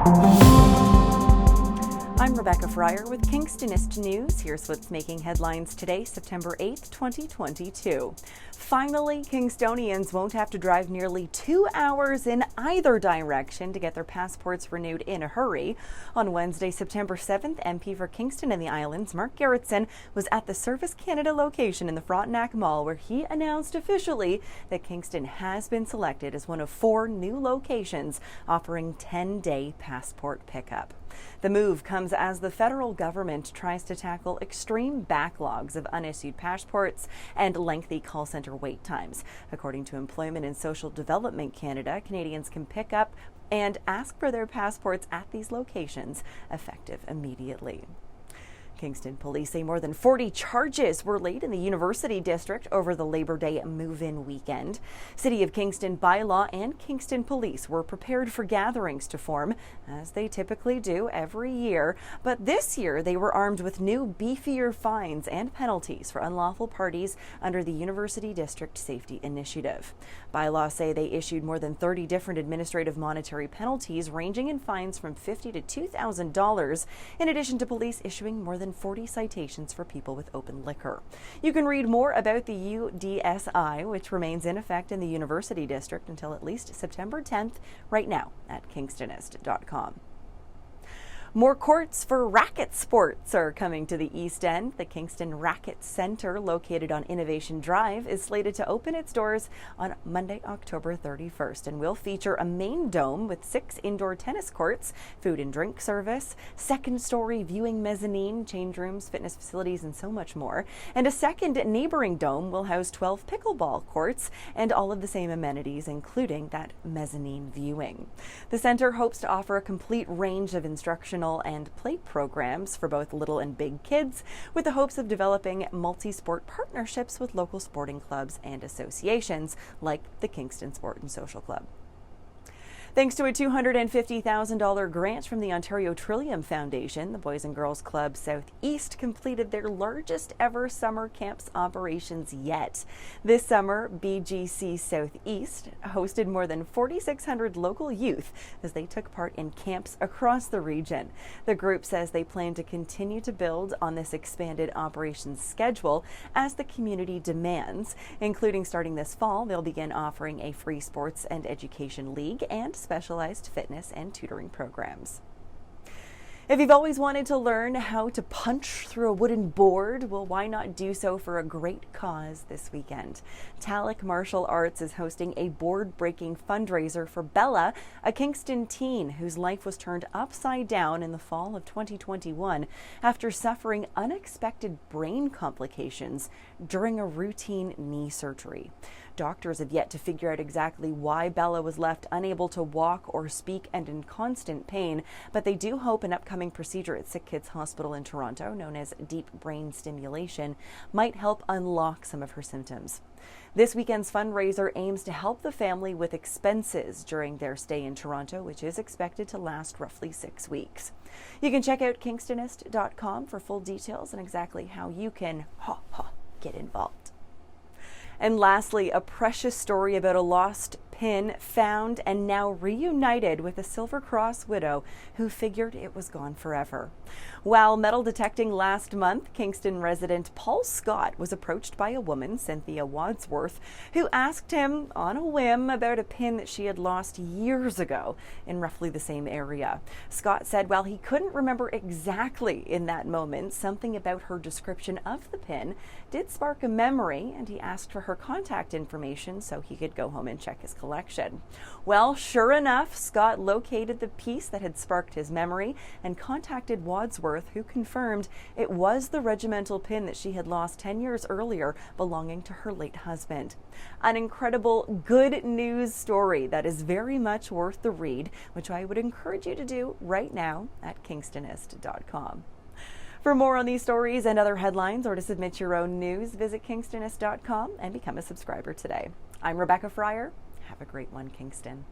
I'm Rebecca Fryer with Kingstonist News. Here's what's making headlines today, September 8th, 2022. Finally, Kingstonians won't have to drive nearly 2 hours in either direction to get their passports renewed in a hurry. On Wednesday, September 7th, MP for Kingston and the Islands, Mark Garrettson, was at the Service Canada location in the Frontenac Mall, where he announced officially that Kingston has been selected as one of 4 new locations offering 10-day passport pickup. The move comes as the federal government tries to tackle extreme backlogs of unissued passports and lengthy call center wait times. According to Employment and Social Development Canada, Canadians can pick up and ask for their passports at these locations effective immediately. Kingston police say more than 40 charges were laid in the University District over the Labor Day move-in weekend. City of Kingston bylaw and Kingston police were prepared for gatherings to form, as they typically do every year. But this year they were armed with new, beefier fines and penalties for unlawful parties under the University District Safety Initiative. Bylaws say they issued more than 30 different administrative monetary penalties, ranging in fines from $50 to $2,000, in addition to police issuing more than 40 citations for people with open liquor. You can read more about the UDSI, which remains in effect in the University District until at least September 10th, right now at kingstonist.com. More courts for racket sports are coming to the East End. The Kingston Racquet Center, located on Innovation Drive, is slated to open its doors on Monday, October 31st, and will feature a main dome with 6 indoor tennis courts, food and drink service, second-story viewing mezzanine, change rooms, fitness facilities, and so much more. And a second neighboring dome will house 12 pickleball courts and all of the same amenities, including that mezzanine viewing. The center hopes to offer a complete range of instructional and play programs for both little and big kids, with the hopes of developing multi-sport partnerships with local sporting clubs and associations like the Kingston Sport and Social Club. Thanks to a $250,000 grant from the Ontario Trillium Foundation, the Boys and Girls Club Southeast completed their largest ever summer camps operations yet. This summer, BGC Southeast hosted more than 4,600 local youth as they took part in camps across the region. The group says they plan to continue to build on this expanded operations schedule as the community demands, including starting this fall. They'll begin offering a free sports and education league and specialized fitness and tutoring programs. If you've always wanted to learn how to punch through a wooden board, well, why not do so for a great cause this weekend? Talek Martial Arts is hosting a board-breaking fundraiser for Bella, a Kingston teen whose life was turned upside down in the fall of 2021 after suffering unexpected brain complications during a routine knee surgery. Doctors have yet to figure out exactly why Bella was left unable to walk or speak and in constant pain, but they do hope an upcoming procedure at Sick Kids Hospital in Toronto, known as deep brain stimulation, might help unlock some of her symptoms. This weekend's fundraiser aims to help the family with expenses during their stay in Toronto, which is expected to last roughly 6 weeks. You can check out kingstonist.com for full details and exactly how you can get involved. And lastly, a precious story about a lost pin found and now reunited with a Silver Cross widow who figured it was gone forever. While metal detecting last month, Kingston resident Paul Scott was approached by a woman, Cynthia Wadsworth, who asked him on a whim about a pin that she had lost years ago in roughly the same area. Scott said while he couldn't remember exactly in that moment, something about her description of the pin did spark a memory, and he asked for her contact information so he could go home and check his collection. Well, sure enough, Scott located the piece that had sparked his memory and contacted Wadsworth, who confirmed it was the regimental pin that she had lost 10 years earlier belonging to her late husband. An incredible good news story that is very much worth the read, which I would encourage you to do right now at kingstonist.com. For more on these stories and other headlines, or to submit your own news, visit kingstonist.com and become a subscriber today. I'm Rebecca Fryer. Have a great one, Kingston.